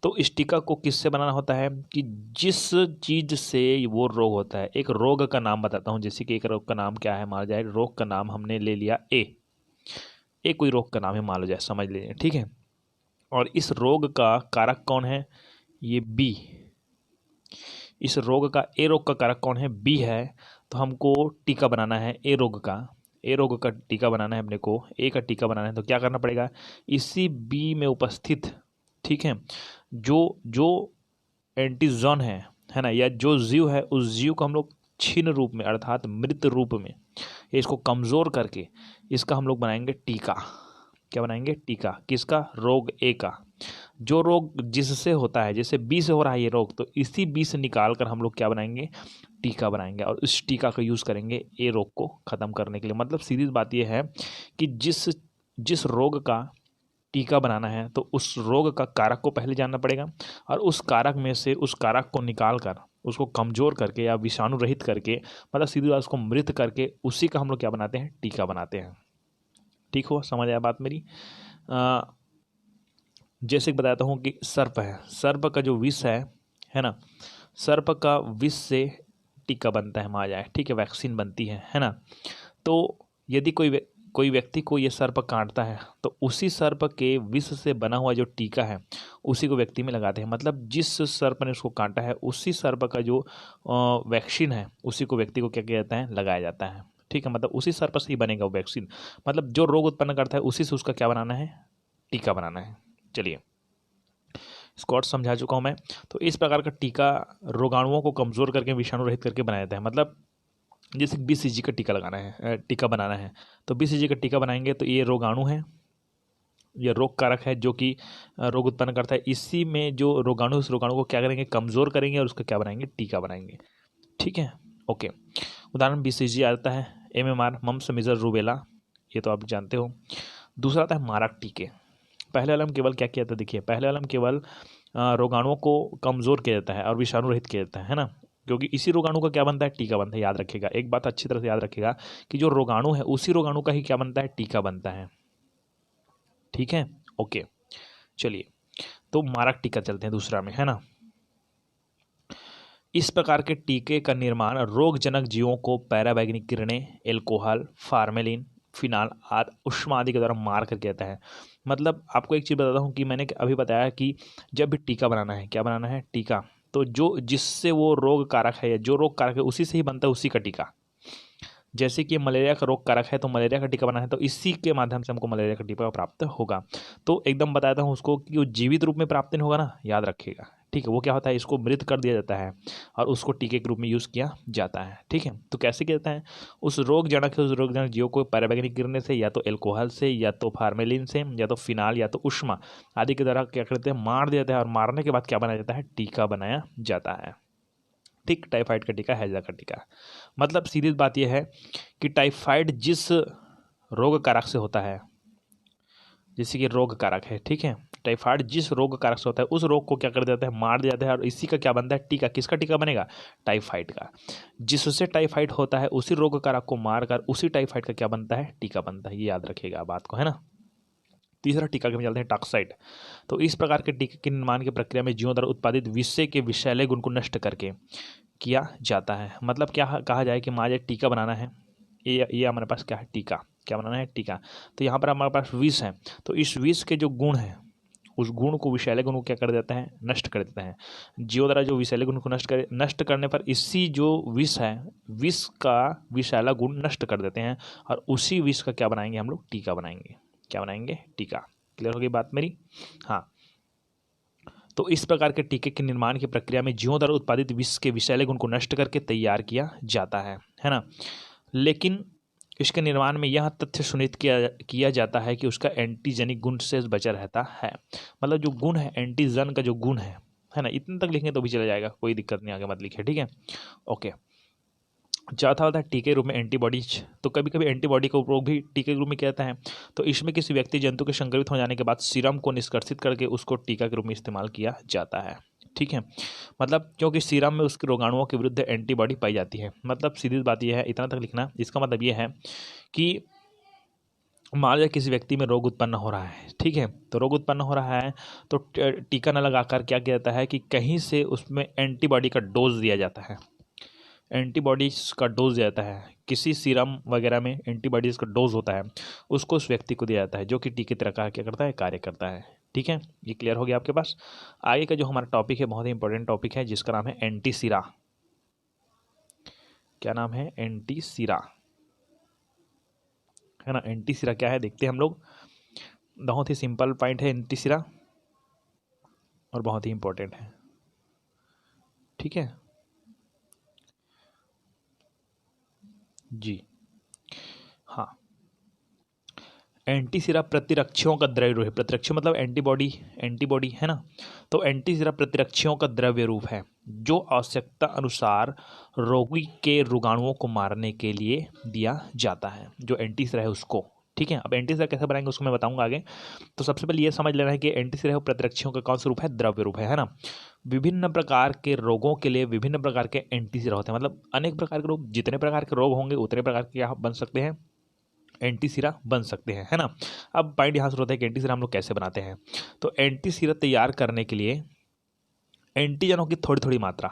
तो इस टीका को किससे बनाना होता है, कि जिस चीज़ से वो रोग होता है, एक रोग का नाम बताता हूँ, जैसे कि एक रोग का नाम क्या है, माना जाए रोग का नाम हमने ले लिया ए कोई रोग का नाम है, मान लो जाए, समझ लीजिए, ठीक है, और इस रोग का कारक कौन है, ये बी, इस रोग का, ए रोग का कारक कौन है, बी है, तो हमको टीका बनाना है ए रोग का टीका बनाना है अपने को, ए का टीका बनाना है, तो क्या करना पड़ेगा, इसी बी में उपस्थित, ठीक है, जो एंटीजन है ना, या जो जीव है, उस जीव को हम लोग क्षीण रूप में अर्थात मृत रूप में, इसको कमज़ोर करके इसका हम लोग बनाएंगे टीका। क्या बनाएंगे, टीका, किसका, रोग ए का, जो रोग जिससे होता है, जैसे बी से हो रहा है ये रोग, तो इसी बी से निकाल कर हम लोग क्या बनाएंगे, टीका बनाएंगे, और इस टीका का यूज़ करेंगे ए रोग को ख़त्म करने के लिए। मतलब सीधी बात ये है कि जिस रोग का टीका बनाना है, तो उस रोग का कारक को पहले जानना पड़ेगा, और उस कारक में से उस कारक को निकाल कर उसको कमज़ोर करके या विषाणु रहित करके, मतलब सीधी बात उसको मृत करके, उसी का हम लोग क्या बनाते हैं, टीका बनाते हैं। ठीक हो, समझ आया बात मेरी। जैसे कि बताता हूँ कि सर्प है, सर्प का जो विष है ना, सर्प का विष से टीका बनता है, माना जाए, ठीक है, वैक्सीन बनती है ना। तो यदि कोई व्यक्ति को ये सर्प काटता है, तो उसी सर्प के विष से बना हुआ जो टीका है, उसी को व्यक्ति में लगाते हैं। मतलब जिस सर्प ने उसको काटा है, उसी सर्प का जो वैक्सीन है, उसी को व्यक्ति को क्या किया जाता है, लगाया जाता है। ठीक है, मतलब उसी सर्प से ही बनेगा वो वैक्सीन, मतलब जो रोग उत्पन्न करता है उसी से उसका क्या बनाना है, टीका बनाना है। चलिए, इसको और समझा चुका हूँ मैं। तो इस प्रकार का टीका रोगाणुओं को कमज़ोर करके विषाणु रहित करके बनाया जाता है। मतलब जैसे BCG का टीका लगाना है, टीका बनाना है, तो BCG का टीका बनाएंगे, तो ये रोगाणु है, यह रोग कारक है जो कि रोग उत्पन्न करता है, इसी में जो रोगाणु, उस रोगाणु को क्या करेंगे, कमज़ोर करेंगे, और उसका क्या बनाएंगे, टीका बनाएंगे। ठीक है, ओके। उदाहरण BCG आता है, MMR, मम्स, मीजल्स, रूबेला, ये तो आप जानते हो। दूसरा आता है मारक टीके। पहले वाला में केवल क्या किया था, देखिए, पहले वाला में केवल रोगाणुओं को कमज़ोर किया जाता है और विषाणु रहित किया जाता है ना, क्योंकि इसी रोगाणु का क्या बनता है, टीका बनता है। याद रखिएगा, एक बात अच्छी तरह से याद रखिएगा कि जो रोगाणु है, उसी रोगाणु का ही क्या बनता है, टीका बनता है। ठीक है, ओके। चलिए, तो मारक टीका चलते हैं दूसरा में, है ना। इस प्रकार के टीके का निर्माण रोगजनक जीवों को पैराबैंगनी किरणें, एल्कोहल, फार्मेलिन, फिनाल आदि उष्मा आदि के द्वारा मार कर किया जाता है। मतलब आपको एक चीज़ बताता हूँ कि मैंने अभी बताया कि जब भी टीका बनाना है, क्या बनाना है, टीका, तो जो जिससे वो रोग कारक है या जो रोग कारक है उसी से ही बनता है उसी का टीका। जैसे कि मलेरिया का रोग कारक है तो मलेरिया का टीका बनाना है तो इसी के माध्यम से हमको मलेरिया का टीका प्राप्त होगा। तो एकदम बताता हूँ उसको कि वो जीवित रूप में प्राप्त नहीं होगा ना, याद रखिएगा, ठीक है। वो क्या होता है, इसको मृत कर दिया जाता है और उसको टीके के रूप में यूज़ किया जाता है, ठीक है। तो कैसे किया जाता है, उस रोग जनक जीव को पराबैंगनी किरणें से या तो एल्कोहल से या तो फार्मेलिन से या तो फिनाल या तो उष्मा आदि के द्वारा क्या करते हैं, मार दिया जाता है और मारने के बाद क्या बनाया जाता है, टीका बनाया जाता है, ठीक। टाइफाइड का टीका, हैजा का टीका। मतलब सीधी बात यह है कि टाइफाइड जिस रोग कारक से होता है, जैसे कि रोग कारक है, ठीक है, टाइफाइड जिस रोग कारक से होता है उस रोग को क्या कर देता है, मार दिया जाता है और इसी का क्या बनता है, टीका। किसका टीका बनेगा, टाइफाइड का। जिससे टाइफाइड होता है उसी रोग कारक को मारकर उसी टाइफाइड का क्या बनता है, टीका बनता है। ये याद रखिएगा बात को, है ना। तीसरा टीका में चलते हैं, टॉक्साइड। तो इस प्रकार के टीके के निर्माण की प्रक्रिया में जीवों द्वारा उत्पादित विषय के विषैले गुण को नष्ट करके किया जाता है। मतलब क्या कहा जाए कि मान लीजिए टीका बनाना है, ये हमारे पास क्या है, टीका। क्या बनाना है, टीका। तो यहाँ पर हमारे पास विष है, तो इस विष के जो गुण हैं उस गुण को, विषैले गुण को क्या कर देते हैं, नष्ट कर देते हैं। जीव द्वारा जो विषैले गुण को नष्ट करने पर इसी जो विष है, विष का विषैला गुण नष्ट कर देते हैं और उसी विष का क्या बनाएंगे हम लोग, टीका बनाएंगे। क्या बनाएंगे, टीका। क्लियर हो गई बात मेरी, हाँ। तो इस प्रकार के टीके के निर्माण की प्रक्रिया में जीवों द्वारा उत्पादित विष के विषैले गुण को नष्ट करके तैयार किया जाता है ना। लेकिन इसके निर्माण में यह तथ्य सुनिश्चित किया जाता है कि उसका एंटीजेनिक गुण से बचा रहता है। मतलब जो गुण है, एंटीजन का जो गुण है ना, इतने तक लिखेंगे तो भी चला जाएगा, कोई दिक्कत नहीं, आगे मत लिखिए, ठीक है, ओके। चौथा होता है टीके रूप में एंटीबॉडीज। तो कभी कभी एंटीबॉडी का उपयोग भी टीके के रूप में किया जाता है। तो इसमें किसी व्यक्ति जंतु के संक्रमित हो जाने के बाद सीरम को निष्कर्षित करके उसको टीका के रूप में इस्तेमाल किया जाता है, ठीक है। मतलब क्योंकि सीरम में उसके रोगाणुओं के विरुद्ध एंटीबॉडी पाई जाती है। मतलब सीधी बात यह है, इतना तक लिखना। इसका मतलब यह है कि मान लीजिए किसी व्यक्ति में रोग उत्पन्न हो रहा है, ठीक है, तो रोग उत्पन्न हो रहा है तो टीका न लगाकर क्या किया जाता है कि कहीं से उसमें एंटीबॉडी का डोज दिया जाता है। एंटीबॉडीज का डोज दिया जाता है, किसी सीरम वगैरह में एंटीबॉडीज का डोज होता है, उसको उस व्यक्ति को दिया जाता है, जो कि टीके तरह का क्या करता है, कार्य करता है, ठीक है। ये क्लियर हो गया आपके पास। आगे का जो हमारा टॉपिक है बहुत ही इंपॉर्टेंट टॉपिक है, जिसका नाम है एंटीसीरा। क्या नाम है, एंटीसीरा, है ना। एंटीसीरा क्या है देखते हैं हम लोग। बहुत ही सिंपल पॉइंट है एंटीसीरा और बहुत ही इंपॉर्टेंट है, ठीक है जी, हाँ। एंटीसीरा प्रतिरक्षियों का द्रव्य रूप है। प्रतिरक्षी मतलब एंटीबॉडी, एंटीबॉडी, है ना। तो एंटीसीरा प्रतिरक्षियों का द्रव्य रूप है जो आवश्यकता अनुसार रोगी के रोगाणुओं को मारने के लिए दिया जाता है, जो एंटीसीरा है उसको, ठीक है। अब एंटीसीरा कैसे बनाएंगे उसको मैं बताऊंगा आगे। तो सबसे पहले ये समझ लेना है कि एंटीसीरा प्रतिरक्षियों का कौन सा रूप है, द्रव्य रूप है ना। विभिन्न प्रकार के रोगों के लिए विभिन्न प्रकार के एंटीसीरा होते हैं। मतलब अनेक प्रकार के रोग, जितने प्रकार के रोग होंगे उतने प्रकार के क्या बन सकते हैं, एंटीसीरा बन सकते हैं, है ना। अब पॉइंट यहाँ से होता है कि एंटीसीरा हम लोग कैसे बनाते हैं। तो एंटीसीरा तैयार करने के लिए एंटीजनों की थोड़ी थोड़ी मात्रा,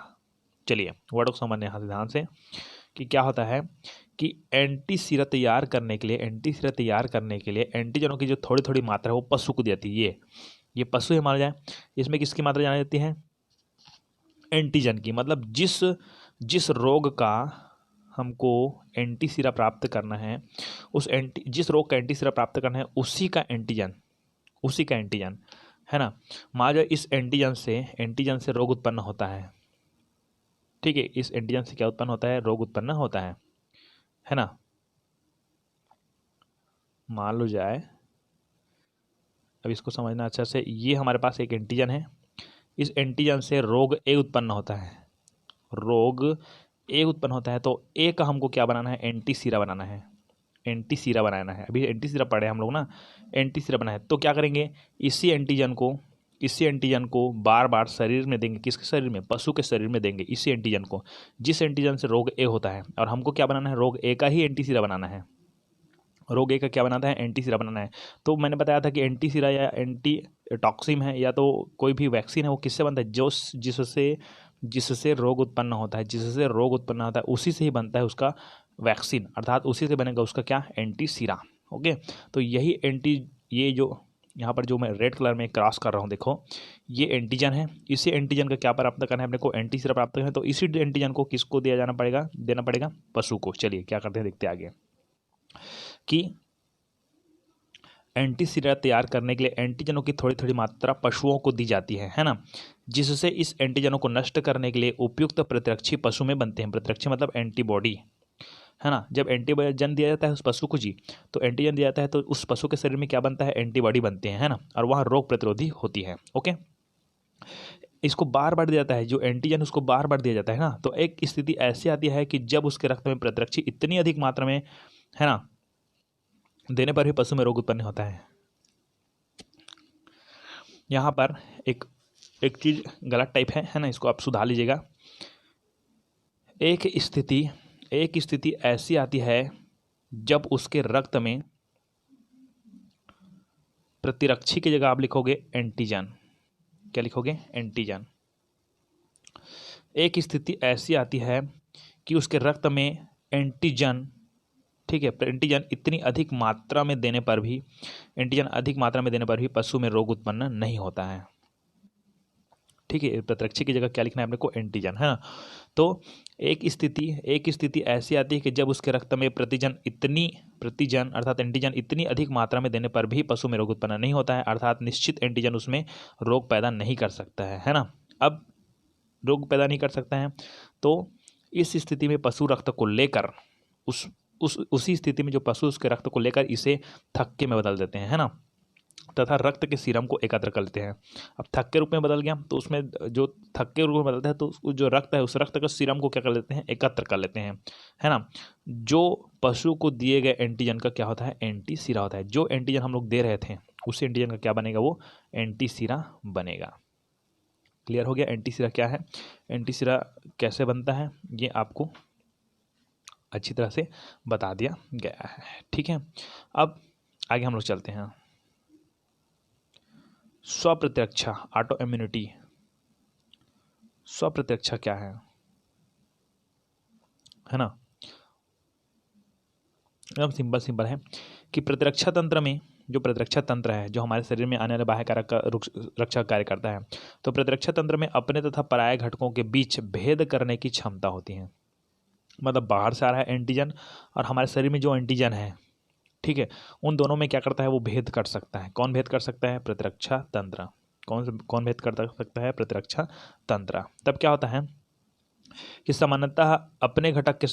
चलिए वर्ड को समझने यहाँ से ध्यान से कि क्या होता है कि एंटीसीरा तैयार करने के लिए, एंटीसीरा तैयार करने के लिए एंटीजनों की जो थोड़ी थोड़ी मात्रा है वो पशु को दी जाती है। ये पशु है मान जाए, इसमें किसकी मात्रा जानी जाती है, एंटीजन की। मतलब जिस रोग का हमको एंटीसीरा प्राप्त करना है, जिस रोग का एंटीसीरा प्राप्त करना है उसी का एंटीजन, है ना। मान जाए इस एंटीजन से रोग उत्पन्न होता है, ठीक है। इस एंटीजन से क्या उत्पन्न होता है, रोग उत्पन्न होता है ना। मान लो जाए, अब इसको समझना अच्छा से, ये हमारे पास एक एंटीजन है, इस एंटीजन से रोग ए उत्पन्न होता है, रोग ए उत्पन्न होता है। तो ए का हमको क्या बनाना है, एंटीसीरा बनाना है, एंटीसीरा बनाना है। अभी एंटीसीरा पढ़े हम लोग ना, एंटीसीरा बनाए तो क्या करेंगे, इसी एंटीजन को बार बार शरीर में देंगे। किसके शरीर में, पशु के शरीर में देंगे इसी एंटीजन को, जिस एंटीजन से रोग ए होता है। और हमको क्या बनाना है, रोग ए का ही एंटीसीरा बनाना है, रोग ए का क्या बनाता है, एंटीसीरा बनाना है। तो मैंने बताया था कि एंटीसीरा या एंटी टॉक्सिन है या तो कोई भी वैक्सीन है, वो किससे बनता है, जो जिससे रोग उत्पन्न होता है, उसी से ही बनता है उसका वैक्सीन, अर्थात उसी से बनेगा उसका क्या, एंटीसीरा। ओके, तो यही ये जो यहाँ पर जो मैं रेड कलर में क्रॉस कर रहा हूँ, देखो ये एंटीजन है, इसी एंटीजन का क्या प्राप्त करना है अपने को, एंटी सीरा प्राप्त करना है। तो इसी एंटीजन को किसको देना पड़ेगा पशु को। चलिए क्या करते हैं देखते हैं आगे कि एंटी सीरा तैयार करने के लिए एंटीजनों की थोड़ी थोड़ी मात्रा पशुओं को दी जाती है ना, जिससे इस एंटीजनों को नष्ट करने के लिए उपयुक्त प्रतिरक्षी पशु में बनते हैं। प्रतिरक्षी मतलब एंटीबॉडी, है ना। जब एंटीजन दिया जाता है उस पशु को जी, तो एंटीजन दिया जाता है तो उस पशु के शरीर में क्या बनता है, एंटीबॉडी बनते हैं, है ना, और वहाँ रोग प्रतिरोधी होती है। ओके, इसको बार बार दिया जाता है, जो एंटीजन उसको बार बार दिया जाता है ना। तो एक स्थिति ऐसी आती है कि जब उसके रक्त में प्रतिरक्षी इतनी अधिक मात्रा में, है ना, देने पर भी पशु में रोग उत्पन्न होता है। यहाँ पर एक चीज गलत टाइप है ना, इसको आप सुधार लीजिएगा। एक स्थिति ऐसी आती है जब उसके रक्त में प्रतिरक्षी की जगह आप लिखोगे एंटीजन। क्या लिखोगे, एंटीजन। एक स्थिति ऐसी आती है कि उसके रक्त में एंटीजन, ठीक है, एंटीजन इतनी अधिक मात्रा में देने पर भी पशु में रोग उत्पन्न नहीं होता है। ठीक है, प्रतिरक्षी की जगह क्या लिखना है अपने को, एंटीजन, है ना। तो एक स्थिति ऐसी आती है कि जब उसके रक्त में प्रतिजन अर्थात एंटीजन इतनी अधिक मात्रा में देने पर भी पशु में रोग उत्पन्न नहीं होता है, अर्थात निश्चित एंटीजन उसमें रोग पैदा नहीं कर सकता है ना। अब रोग पैदा नहीं कर सकता है तो इस स्थिति में पशु रक्त को लेकर उसी स्थिति में जो पशु उसके रक्त को लेकर इसे थक्के में बदल देते हैं, है ना, तथा रक्त के सीरम को एकत्र कर लेते हैं। अब थक्के के रूप में बदल गया तो उसमें जो थक्के के रूप में बदलता है तो जो रक्त है उस रक्त के सीरम को क्या कर लेते हैं, एकत्र कर लेते हैं, है ना। जो पशु को दिए गए एंटीजन का क्या होता है, एंटी सीरा होता है। जो एंटीजन हम लोग दे रहे थे उस एंटीजन का क्या बनेगा, वो एंटी सीरा बनेगा। क्लियर हो गया, एंटी सीरा क्या है, एंटी सीरा कैसे बनता है, ये आपको अच्छी तरह से बता दिया गया है। ठीक है, अब आगे हम लोग चलते हैं। स्वप्रतिरक्षा, ऑटो इम्यूनिटी। स्वप्रतिरक्षा क्या है ना, एकदम सिंपल है कि प्रतिरक्षा तंत्र में जो प्रतिरक्षा तंत्र है जो हमारे शरीर में आने वाले बाह्य कारक का रक्षा कार्य करता है, तो प्रतिरक्षा तंत्र में अपने तथा पराये घटकों के बीच भेद करने की क्षमता होती है। मतलब बाहर से आ रहा है एंटीजन और हमारे शरीर में जो एंटीजन है, ठीक है, उन दोनों में क्या करता है, वो भेद कर सकता है। कौन भेद कर सकता है, प्रतिरक्षा तंत्र। कौन भेद कर सकता है, प्रतिरक्षा तंत्र। तब क्या होता है कि सामान्यतः अपने घटक के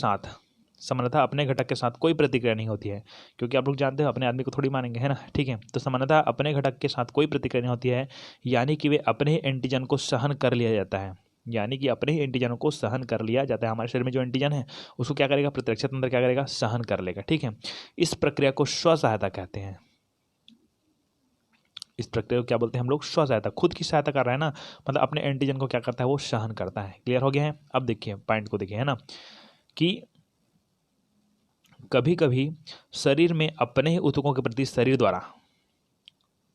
साथ कोई प्रतिक्रिया नहीं होती है, क्योंकि आप लोग जानते हो अपने आदमी को थोड़ी मानेंगे, है ना। ठीक है, तो सामान्यतः अपने घटक के साथ कोई प्रतिक्रिया नहीं होती है, यानी कि वे अपने ही एंटीजन को सहन कर लिया जाता है। हमारे शरीर में जो एंटीजन है उसको क्या करेगा, प्रतिरक्षा तंत्र क्या करेगा, सहन कर लेगा। ठीक है, इस प्रक्रिया को स्व सहायता कहते हैं। इस प्रक्रिया को क्या बोलते हैं हम लोग, स्व सहायता। खुद की सहायता कर रहा है ना, मतलब अपने एंटीजन को क्या करता है, वो सहन करता है। क्लियर हो गया है। अब देखिए पॉइंट को देखिए, है ना, कि कभी कभी शरीर में अपने ही ऊतकों के प्रति शरीर द्वारा,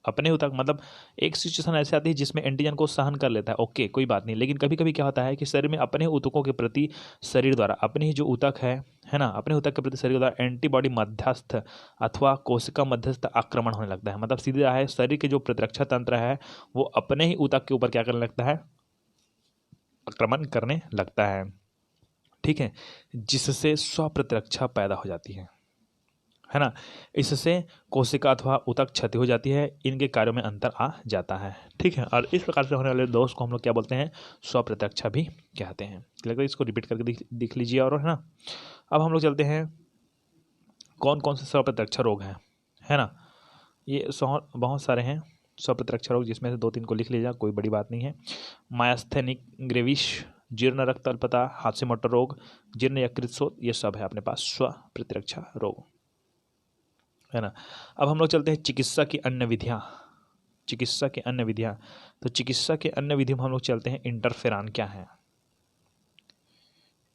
अपने ऊतक मतलब एक सिचुएशन ऐसे आती है जिसमें एंटीजन को सहन कर लेता है, ओके कोई बात नहीं, लेकिन कभी कभी क्या होता है कि शरीर में अपने ऊतकों के प्रति शरीर द्वारा, अपने ही जो ऊतक है ना, अपने ऊतक के प्रति शरीर द्वारा एंटीबॉडी मध्यस्थ अथवा कोशिका मध्यस्थ आक्रमण होने लगता है। मतलब सीधा है, शरीर के जो प्रतिरक्षा तंत्र है वो अपने ही ऊतक के ऊपर क्या करने लगता है, आक्रमण करने लगता है। ठीक है, जिससे स्वप्रतिरक्षा पैदा हो जाती है ना। इससे कोशिका अथवा ऊतक क्षति हो जाती है, इनके कार्यों में अंतर आ जाता है। ठीक है, और इस प्रकार से होने वाले दोष को हम लोग क्या बोलते हैं, स्वप्रतिरक्षा भी कहते हैं। लगता है इसको रिपीट करके देख लीजिए, और है ना। अब हम लोग चलते हैं कौन कौन से स्वप्रतिरक्षा रोग हैं, है ना। ये बहुत सारे हैं स्वप्रतिरक्षा रोग, जिसमें से 2-3 को लिख लीजिए, कोई बड़ी बात नहीं है। मायस्थेनिक ग्रेविश, जीर्ण रक्त अल्पता, हाथ से मोटर रोग, जीर्ण यकृत शोथ, ये सब है अपने पास स्वप्रतिरक्षा रोग, है ना। अब हम लोग चलते हैं चिकित्सा की अन्य विधियाँ। तो चिकित्सा के अन्य विधियों में हम लोग चलते हैं इंटरफेरॉन क्या है।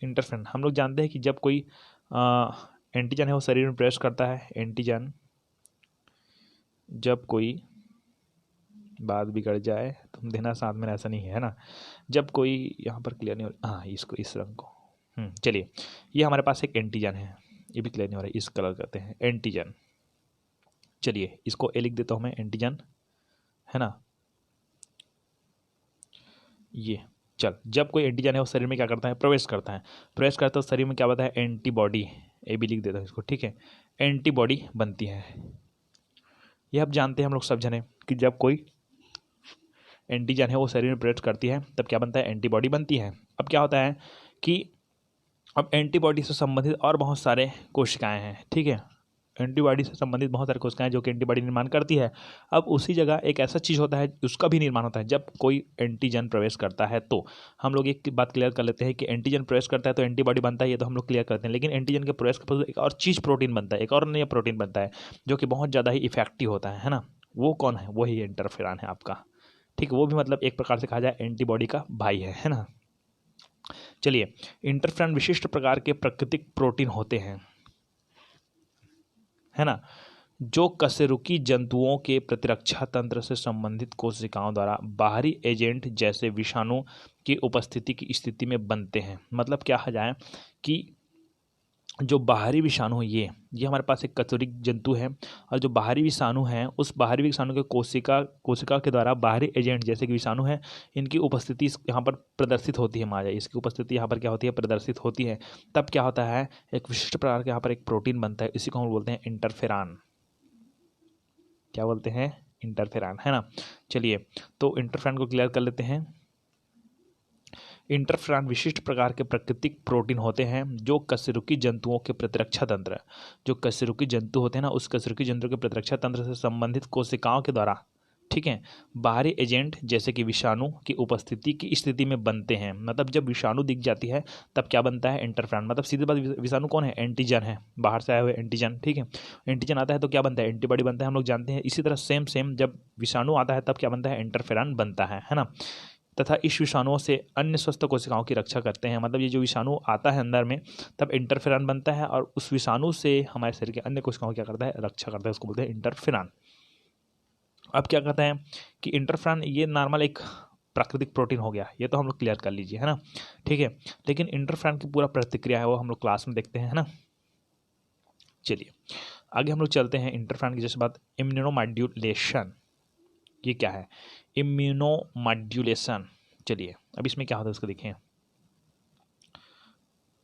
इंटरफेरॉन हम लोग जानते हैं कि जब कोई एंटीजन है वो शरीर में प्रवेश करता है, एंटीजन जब कोई बात बिगड़ जाए तुम देना साथ में, ऐसा नहीं है ना। जब कोई यहाँ पर क्लियर नहीं हो रहा, हाँ इसको इस रंग को, चलिए ये हमारे पास एक एंटीजन है, ये भी क्लियर नहीं हो रहा है, इस कलर करते हैं एंटीजन। चलिए इसको ए लिख देता हूँ मैं, एंटीजन, है ना। ये चल, जब कोई एंटीजन है वो शरीर में क्या करता है, प्रवेश करता है। प्रवेश करता है तो शरीर में क्या होता है, एंटीबॉडी, ए भी लिख देता हूँ इसको, ठीक है, एंटीबॉडी बनती है। ये अब जानते हैं हम लोग सब जने कि जब कोई एंटीजन है वो शरीर में प्रवेश करती है तब क्या बनता है, एंटीबॉडी बनती है। अब क्या होता है कि अब एंटीबॉडी से संबंधित और बहुत सारे कोशिकाएं हैं, ठीक है, एंटीबॉडी से संबंधित बहुत सारी कोशिकाएं जो कि एंटीबॉडी निर्माण करती है। अब उसी जगह एक ऐसा चीज़ होता है उसका भी निर्माण होता है जब कोई एंटीजन प्रवेश करता है। तो हम लोग एक बात क्लियर कर लेते हैं कि एंटीजन प्रवेश करता है तो एंटीबॉडी बनता है, ये तो हम लोग क्लियर करते हैं। लेकिन एंटीजन के प्रवेश के बाद एक और चीज़ प्रोटीन बनता है, एक और नया प्रोटीन बनता है जो कि बहुत ज़्यादा ही इफेक्टिव होता है ना। वो कौन है, वही इंटरफेरॉन है आपका, ठीक है। वो भी मतलब एक प्रकार से कहा जाए एंटीबॉडी का भाई है ना। चलिए, इंटरफेरॉन विशिष्ट प्रकार के प्राकृतिक प्रोटीन होते हैं, है ना, जो कशेरुकी जंतुओं के प्रतिरक्षा तंत्र से संबंधित कोशिकाओं द्वारा बाहरी एजेंट जैसे विषाणु की उपस्थिति की स्थिति में बनते हैं। मतलब क्या कहा जाए कि जो बाहरी विषाणु है ये हमारे पास एक कशेरुकी जंतु है, और जो बाहरी विषाणु है उस बाहरी विषाणु के कोशिका के द्वारा बाहरी एजेंट जैसे कि विषाणु है, इनकी उपस्थिति यहाँ पर प्रदर्शित होती है। माया इसकी उपस्थिति यहाँ पर क्या होती है, प्रदर्शित होती है। तब क्या होता है, एक विशिष्ट प्रकार का यहाँ पर एक प्रोटीन बनता है, इसी को हम बोलते हैं इंटरफेरॉन। क्या बोलते हैं, इंटरफेरॉन, है ना। चलिए, तो इंटरफेरॉन को क्लियर कर लेते हैं। इंटरफेरॉन विशिष्ट प्रकार के प्राकृतिक प्रोटीन होते हैं जो कशेरुकी जंतुओं के प्रतिरक्षा तंत्र, जो कशेरुकी जंतु होते हैं ना, उस कशेरुकी जंतु के प्रतिरक्षा तंत्र से संबंधित कोशिकाओं के द्वारा, ठीक है, बाहरी एजेंट जैसे कि विषाणु की उपस्थिति की स्थिति में बनते हैं। मतलब जब विषाणु दिख जाती है तब क्या बनता है, इंटरफेरॉन। मतलब सीधी बात, विषाणु कौन है, एंटीजन है, बाहर से आए हुए एंटीजन, ठीक है। एंटीजन आता है तो क्या बनता है, एंटीबॉडी बनता है, हम लोग जानते हैं। इसी तरह सेम जब विषाणु आता है तब क्या बनता है, इंटरफेरॉन बनता है ना। तथा इस विषाणुओं से अन्य स्वस्थ कोशिकाओं की रक्षा करते हैं। मतलब ये जो विषाणु आता है अंदर में तब इंटरफेरॉन बनता है, और उस विषाणु से हमारे शरीर के अन्य कोशिकाओं की क्या करता है, रक्षा करता है, उसको बोलते हैं इंटरफेरॉन। अब क्या कहते हैं कि इंटरफेरॉन ये नॉर्मल एक प्राकृतिक प्रोटीन हो गया, ये तो हम लोग क्लियर कर लीजिए, है ना, ठीक है। लेकिन इंटरफेरॉन की पूरा प्रतिक्रिया है वो हम लोग क्लास में देखते हैं, है ना। चलिए आगे हम लोग चलते हैं। इंटरफेरॉन की जैसे बात, इम्यूनोमॉड्यूलेशन, ये क्या है, इम्यूनोमॉड्यूलेशन। चलिए अब इसमें क्या होता है उसको देखें।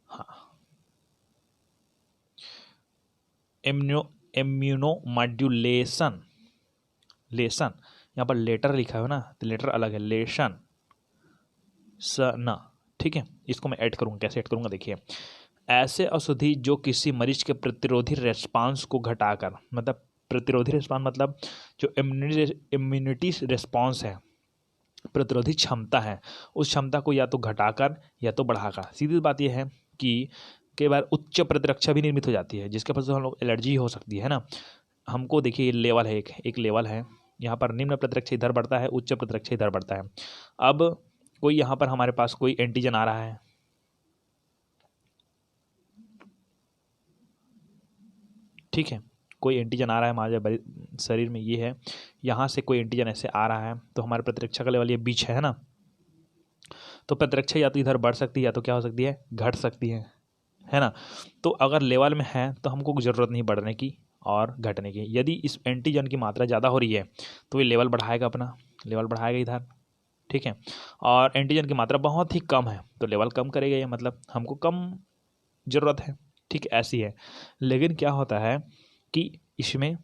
हाँ, इम्यूनोमॉड्यूलेशन, लेसन, यहाँ पर लेटर लिखा है ना, तो लेटर अलग है, लेशन स न, ठीक है। इसको मैं ऐड करूँगा, कैसे ऐड करूँगा देखिए। ऐसे औषधि जो किसी मरीज के प्रतिरोधी रेस्पॉन्स को घटाकर, मतलब प्रतिरोधी रेस्पॉन्स मतलब जो इम्यूनिटी रेस्पॉन्स है, प्रतिरोधी क्षमता है, उस क्षमता को या तो घटाकर या तो बढ़ाकर। सीधी बात यह है कि कई बार उच्च प्रतिरक्षा भी निर्मित हो जाती है जिसके वजह से हम लोग एलर्जी हो सकती है ना। हमको देखिए लेवल है, एक लेवल है, यहाँ पर निम्न प्रतिरक्षा इधर बढ़ता है, उच्च प्रतिरक्षा इधर बढ़ता है। अब कोई यहाँ पर हमारे पास कोई एंटीजन आ रहा है, ठीक है, कोई एंटीजन आ रहा है हमारे शरीर में, ये है, यहाँ से कोई एंटीजन ऐसे आ रहा है तो हमारे प्रतिरक्षा का लेवल ये बीच है ना। तो प्रतिरक्षा या तो इधर बढ़ सकती है या तो क्या हो सकती है, घट सकती है ना। तो अगर लेवल में है तो हमको ज़रूरत नहीं बढ़ने की और घटने की। यदि इस एंटीजन की मात्रा ज़्यादा हो रही है तो ये लेवल बढ़ाएगा, अपना लेवल बढ़ाएगा इधर, ठीक है। और एंटीजन की मात्रा बहुत ही कम है तो लेवल कम करेगा, ये मतलब हमको कम ज़रूरत है, ठीक, ऐसी है। लेकिन क्या होता है कि इसमें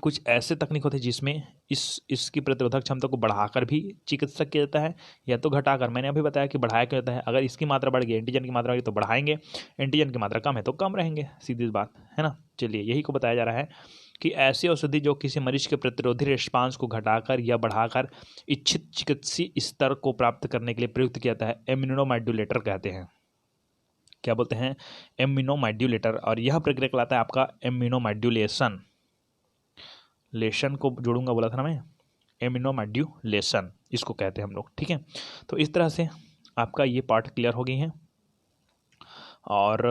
कुछ ऐसे तकनीक होते हैं जिसमें इसकी प्रतिरोधक क्षमता को बढ़ाकर भी चिकित्सा किया जाता है या तो घटाकर। मैंने अभी बताया कि बढ़ाया क्या जाता है, अगर इसकी मात्रा बढ़ गई, एंटीजन की मात्रा बढ़ गई तो बढ़ाएंगे, एंटीजन की मात्रा कम है तो कम रहेंगे, सीधी बात है ना। चलिए यही को बताया जा रहा है कि ऐसी औषधि जो किसी मरीज के प्रतिरोधी रिस्पांस को घटाकर या बढ़ाकर इच्छित चिकित्सीय स्तर को प्राप्त करने के लिए प्रयुक्त किया जाता है, इम्यूनोमॉड्यूलेटर कहते हैं। क्या बोलते हैं, इम्यूनोमॉड्यूलेटर। और यह प्रक्रिया कहलाता है आपका इम्यूनोमॉड्यूलेशन। लेशन को जोड़ूंगा बोला था ना मैं, इम्यूनोमॉड्यूलेशन इसको कहते हैं हम लोग, ठीक है। तो इस तरह से आपका ये पार्ट क्लियर हो गई है, और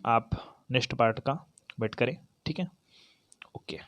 आप नेक्स्ट पार्ट का वेट करें, ठीक है, ओके।